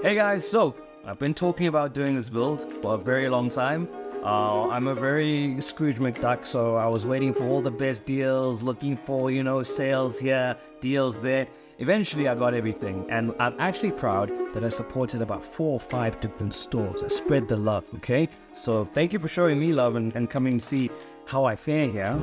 Hey guys, so I've been talking about doing this build for a very long time. I'm a very Scrooge McDuck, so I was waiting for all the best deals, looking for, sales here, deals there. Eventually I got everything, and I'm actually proud that I supported about 4 or 5 different stores. I spread the love, okay? So thank you for showing me love and coming to see how I fare here.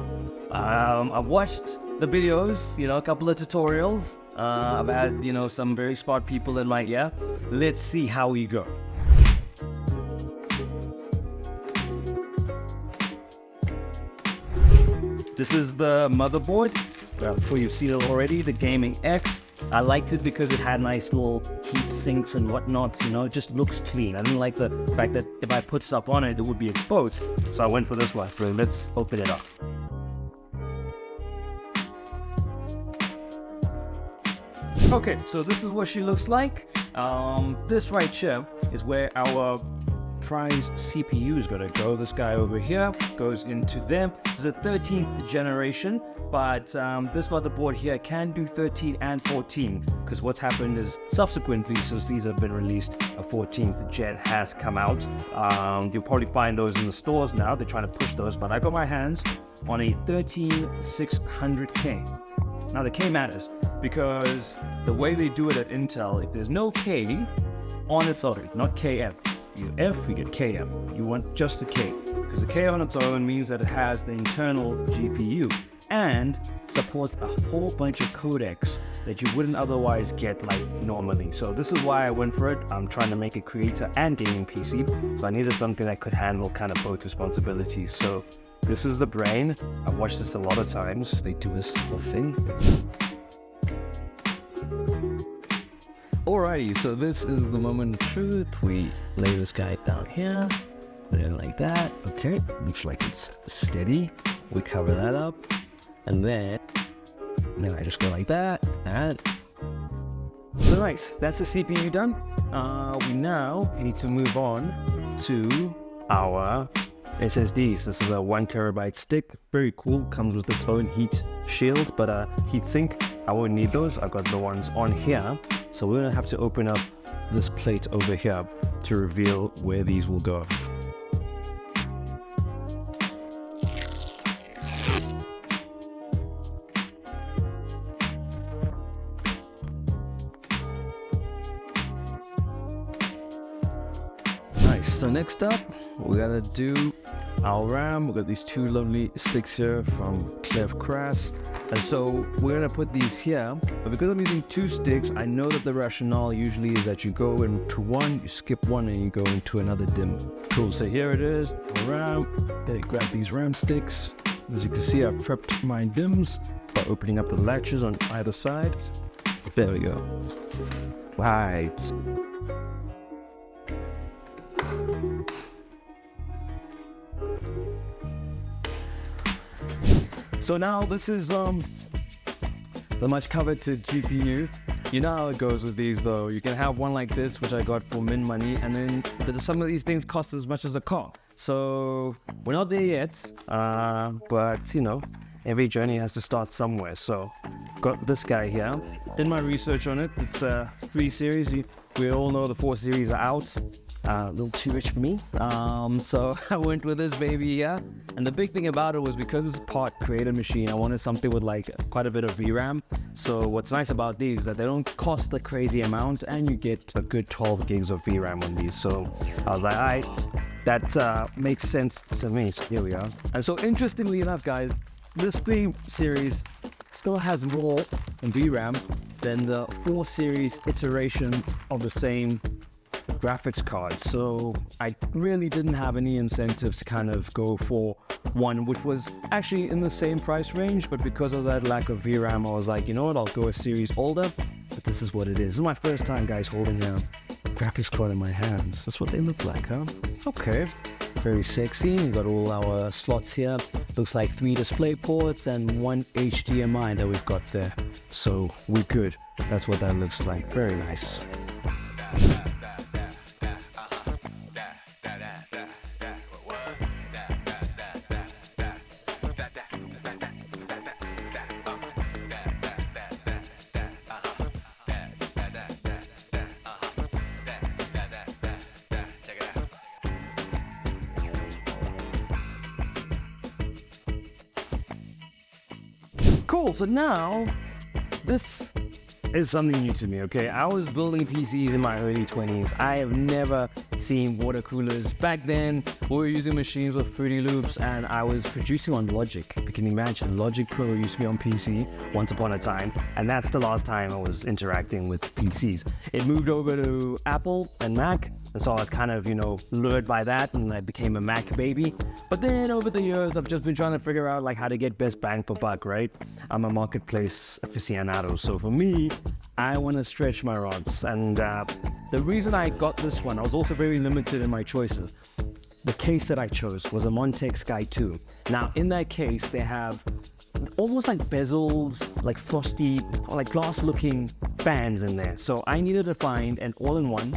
I've watched the videos, a couple of tutorials. I've had, some very smart people in my ear. Let's see how we go. This is the motherboard. I'm sure you've seen it already, the Gaming X. I liked it because it had nice little heat sinks and whatnot, it just looks clean. I didn't like the fact that if I put stuff on it, it would be exposed. So I went for this one. So let's open it up. Okay, so this is what she looks like. This right here is where our CRAS CPU is going to go. This guy over here goes into them. This is a 13th generation, but this motherboard here can do 13 and 14, because what's happened is subsequently, since these have been released, a 14th gen has come out. You'll probably find those in the stores now. They're trying to push those, but I got my hands on a 13600K. Now the K matters because the way they do it at Intel, if there's no K on its own, not KF, you F, you get KF. You want just a K, because the K on its own means that it has the internal GPU and supports a whole bunch of codecs that you wouldn't otherwise get normally. So this is why I went for it. I'm trying to make a creator and gaming PC, so I needed something that could handle kind of both responsibilities. So this is the brain. I've watched this a lot of times. They do this little thing. Alrighty, so this is the moment of truth. We lay this guy down here, then like that. Okay, looks like it's steady. We cover that up, and then I just go like that, and so nice. That's the CPU done. We now need to move on to our SSDs. This is a 1 terabyte stick. Very cool. Comes with its own heat shield, but a heat sink. I won't need those. I've got the ones on here. So we're gonna have to open up this plate over here to reveal where these will go. Nice. So next up, we gotta do our RAM. We've got these 2 lovely sticks here from KLEVV CRAS. And so we're gonna put these here, but because I'm using 2 sticks, I know that the rationale usually is that you go into one, you skip one, and you go into another DIMM. Cool, so here it is, the RAM. Then grab these RAM sticks. As you can see, I've prepped my DIMMs by opening up the latches on either side. There we go. Right. So now this is the much coveted GPU. You know how it goes with these though. You can have one like this, which I got for min money, and then some of these things cost as much as a car. So we're not there yet, but every journey has to start somewhere. So got this guy here. Did my research on it. It's a 3 series. We all know the 4 series are out. A little too rich for me. So I went with this baby here. And the big thing about it was because it's a part creator machine, I wanted something with quite a bit of VRAM. So what's nice about these is that they don't cost a crazy amount, and you get a good 12 gigs of VRAM on these. So I was like, alright, that makes sense to me. So here we are. And so interestingly enough, guys, this 3 series still has more in VRAM than the 4 series iteration of the same graphics card. So I really didn't have any incentives to kind of go for one which was actually in the same price range, but because of that lack of VRAM, I was like, you know what, I'll go a series older. But this is what it is. This is my first time, guys, holding a graphics card in my hands. That's what they look like, huh? Okay, very sexy. We've got all our slots here. Looks like 3 display ports and 1 HDMI that we've got there. So we're good. That's what that looks like. Very nice. Cool, so now this is something new to me, okay? I was building PCs in my early 20s. I have never seen water coolers. Back then, we were using machines with Fruity Loops, and I was producing on Logic. You can imagine, Logic Pro used to be on PC once upon a time, and that's the last time I was interacting with PCs. It moved over to Apple and Mac, and so I was kind of, lured by that, and I became a Mac baby. But then over the years, I've just been trying to figure out how to get best bang for buck, right? I'm a marketplace aficionado, so for me, I want to stretch my rods. And the reason I got this one, I was also very limited in my choices. The case that I chose was a Montech Sky 2. Now, in that case, they have almost like bezels, like frosty, like glass-looking fans in there. So I needed to find an all-in-one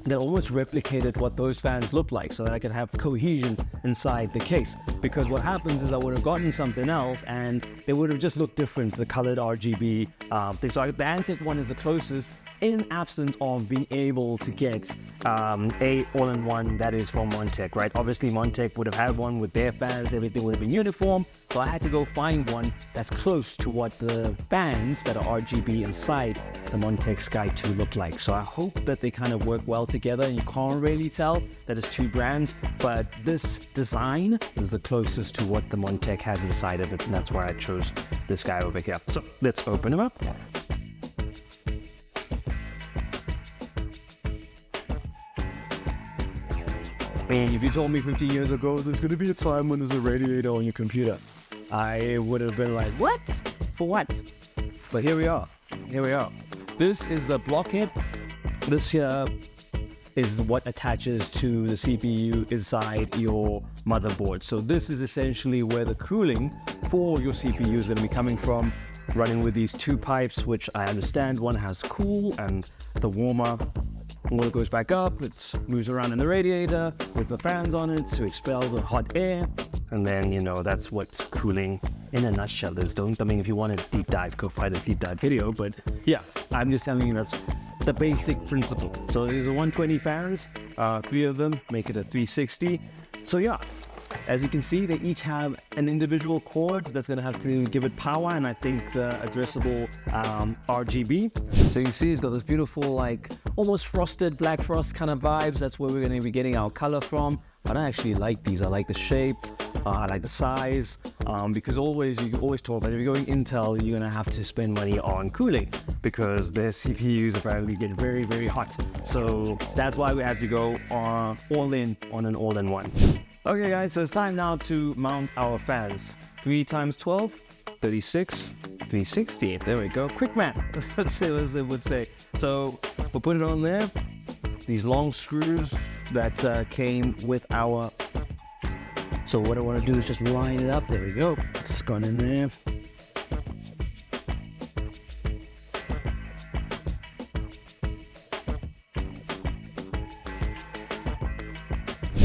that almost replicated what those fans look like so that I could have cohesion inside the case. Because what happens is I would have gotten something else and they would have just looked different, the colored RGB thing. So the Antec one is the closest in absence of being able to get a all-in-one that is from Montech, right? Obviously Montech would have had one with their fans, everything would have been uniform. So I had to go find one that's close to what the fans that are RGB inside the Montech Sky 2 look like. So I hope that they kind of work well together, and you can't really tell that it's two brands, but this design is the closest to what the Montech has inside of it, and that's why I chose this guy over here. So let's open him up. Man, if you told me 15 years ago there's going to be a time when there's a radiator on your computer, I would have been like, what? For what? But here we are. Here we are. This is the blockhead. This here is what attaches to the CPU inside your motherboard. So this is essentially where the cooling for your CPU is going to be coming from, running with these two pipes, which I understand one has cool and the warmer. When it goes back up, it moves around in the radiator with the fans on it to expel the hot air. And then, that's what's cooling in a nutshell. If you want a deep dive, go find a deep dive video. But yeah, I'm just telling you that's the basic principle. So there's a 120 fans, 3 of them make it a 360. So yeah, as you can see, they each have an individual cord that's going to have to give it power, and I think the addressable RGB. So you see it's got this beautiful, almost frosted black frost kind of vibes. That's where we're going to be getting our color from. But I actually like these. I like the shape. I like the size. Because you always talk about if you're going Intel, you're going to have to spend money on cooling because their CPUs apparently get very, very hot. So that's why we had to go all in on an all-in-one. Okay guys, so it's time now to mount our fans. 3 times 12, 36, 360. There we go. Quick math. Let's say what it would say. So we'll put it on there. These long screws that came with our. So what I want to do is just line it up. There we go. It's gone in there.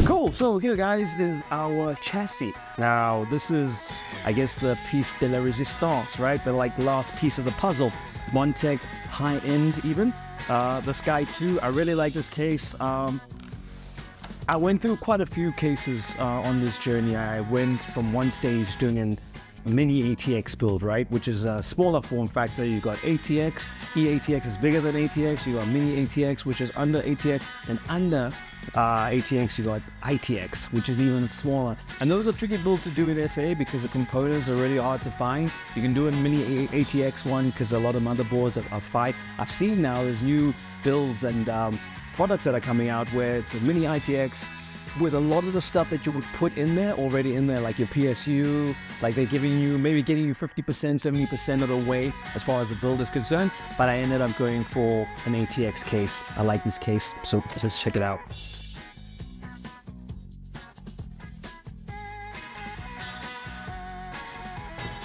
Cool, so here guys is our chassis. Now this is, I guess, the piece de la resistance, right? The last piece of the puzzle. Montech high-end even. The Sky 2, I really like this case. I went through quite a few cases on this journey. I went from one stage doing a mini ATX build, right? Which is a smaller form factor. You got ATX, eATX is bigger than ATX. You got mini ATX, which is under ATX, and under ATX you got ITX, which is even smaller. And those are tricky builds to do in SA because the components are really hard to find. You can do a mini ATX one because a lot of motherboards are fight. I've seen now there's new builds and products that are coming out where it's a mini ITX with a lot of the stuff that you would put in there already in there, like your PSU, like they're giving you, maybe getting you 50%, 70% of the way as far as the build is concerned. But I ended up going for an ATX case. I like this case, so let's check it out.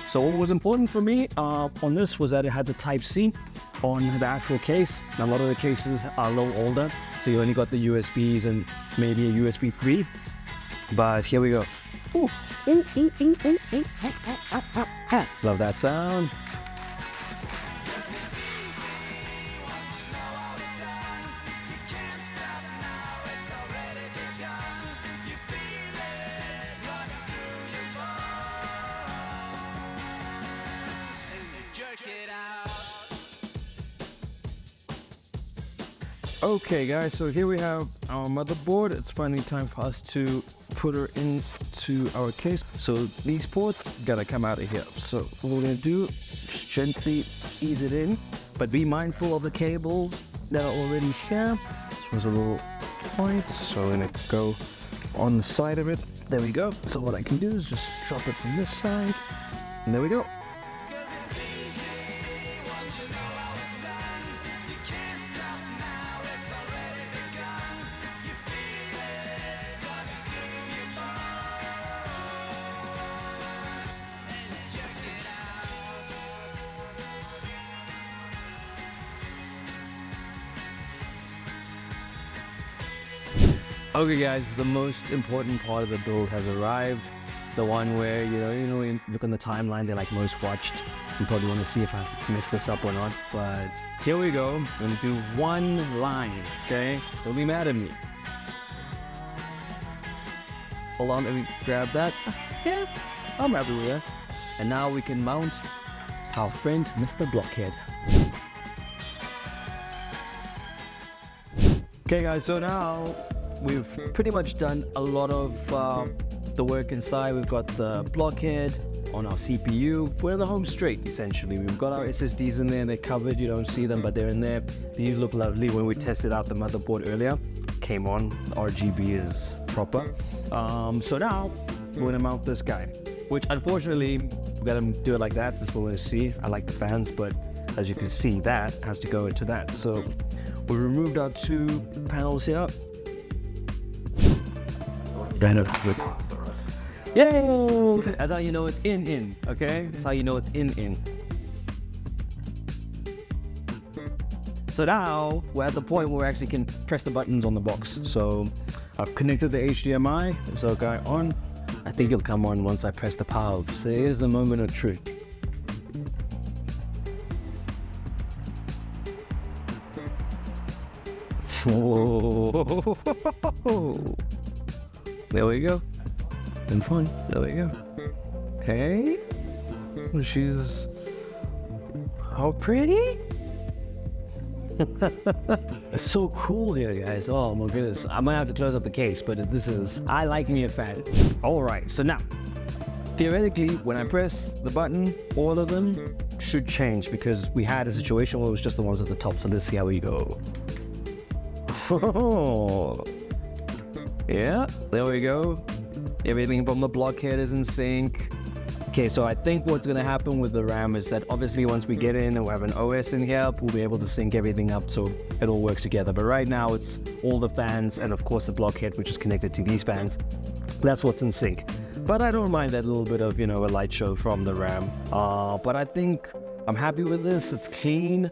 So what was important for me on this was that it had the Type-C on the actual case. Now, a lot of the cases are a little older, so you only got the USBs and maybe a USB 3. But here we go. Ooh. Love that sound. Okay guys, so here we have our motherboard. It's finally time for us to put her into our case. So these ports gotta come out of here. So what we're gonna do, just gently ease it in, but be mindful of the cables that are already here. This was a little point, so we're gonna go on the side of it. There we go. So what I can do is just drop it from this side, and there we go. Okay guys, the most important part of the build has arrived. The one where, you know, when you look on the timeline, they're like most watched. You probably want to see if I messed this up or not, but here we go. I'm gonna do one line, okay? Don't be mad at me. Hold on, let me grab that. Yeah, I'm happy with that. And now we can mount our friend, Mr. Blockhead. Okay guys, so now we've pretty much done a lot of the work inside. We've got the blockhead on our CPU. We're in the home straight, essentially. We've got our SSDs in there, they're covered. You don't see them, but they're in there. These look lovely. When we tested out the motherboard earlier, came on, the RGB is proper. So now, we're gonna mount this guy, which unfortunately, we gotta do it like that. That's what we're gonna see. I like the fans, but as you can see, that has to go into that. So we removed our two panels here. Yay! That's how you know it's in, okay? That's how you know it's in. So now, we're at the point where we actually can press the buttons on the box. So, I've connected the HDMI, there's our guy on. I think it'll come on once I press the power. So here's the moment of truth. Whoa. There we go. Been fun. There we go. Okay. She's... How pretty? It's so cool here, guys. Oh my goodness. I might have to close up the case, but this is... I like me a fan. Alright, so now, theoretically, when I press the button, all of them should change because we had a situation where it was just the ones at the top. So let's see how we go. Oh. Yeah, there we go. Everything from the blockhead is in sync. Okay, so I think what's going to happen with the RAM is that obviously once we get in and we have an OS in here, we'll be able to sync everything up so it all works together. But right now it's all the fans and of course the blockhead, which is connected to these fans. That's what's in sync. But I don't mind that little bit of, you know, a light show from the RAM. But I think I'm happy with this. It's clean.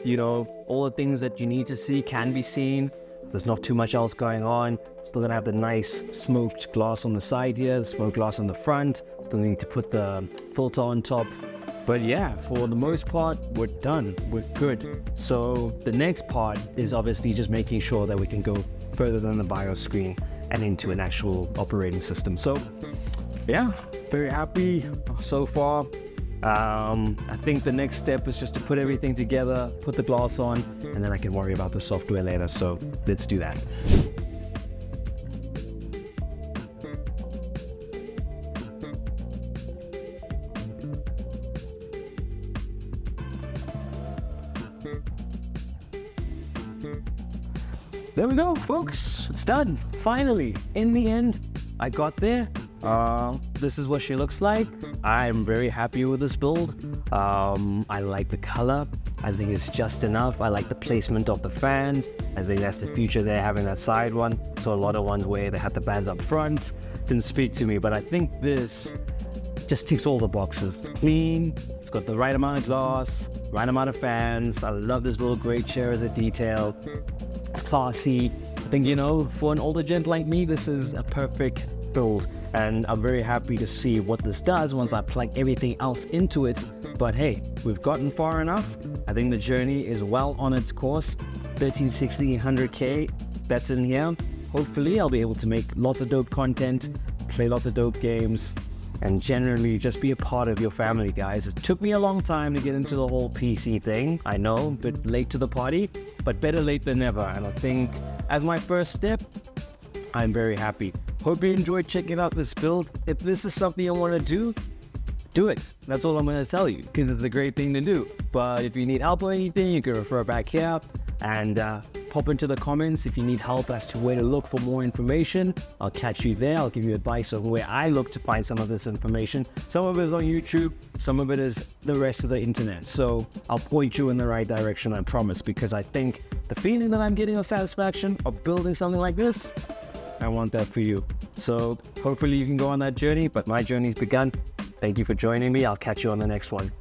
You know, all the things that you need to see can be seen. There's not too much else going on. Still gonna have the nice smoked glass on the side here, the smoked glass on the front. Still need to put the filter on top. But yeah, for the most part, we're done. We're good. So the next part is obviously just making sure that we can go further than the BIOS screen and into an actual operating system. So yeah, very happy so far. I think the next step is just to put everything together, put the glass on, and then I can worry about the software later. So let's do that. There we go, folks. It's done. Finally, in the end, I got there. This is what she looks like. I'm very happy with this build. I like the color. I think it's just enough. I like the placement of the fans. I think that's the future they're having that side one. So a lot of ones where they had the fans up front didn't speak to me, but I think this just ticks all the boxes. It's clean. It's got the right amount of glass, right amount of fans. I love this little gray chair as a detail. It's classy. I think, you know, for an older gent like me, this is a perfect build. And I'm very happy to see what this does once I plug everything else into it. But hey, we've gotten far enough. I think the journey is well on its course. 1360, 100K, that's in here. Hopefully I'll be able to make lots of dope content, play lots of dope games, and generally just be a part of your family, guys. It took me a long time to get into the whole PC thing. I know, a bit late to the party, but better late than never. And I think as my first step, I'm very happy. Hope you enjoyed checking out this build. If this is something you want to do it. That's all I'm going to tell you, because it's a great thing to do. But if you need help or anything, you can refer back here and pop into the comments if you need help as to where to look for more information. I'll catch you there. I'll give you advice on where I look to find some of this information. Some of it is on YouTube, some of it is the rest of the internet. So I'll point you in the right direction, I promise, because I think the feeling that I'm getting of satisfaction of building something like this, I want that for you. So hopefully you can go on that journey, but my journey's begun. Thank you for joining me. I'll catch you on the next one.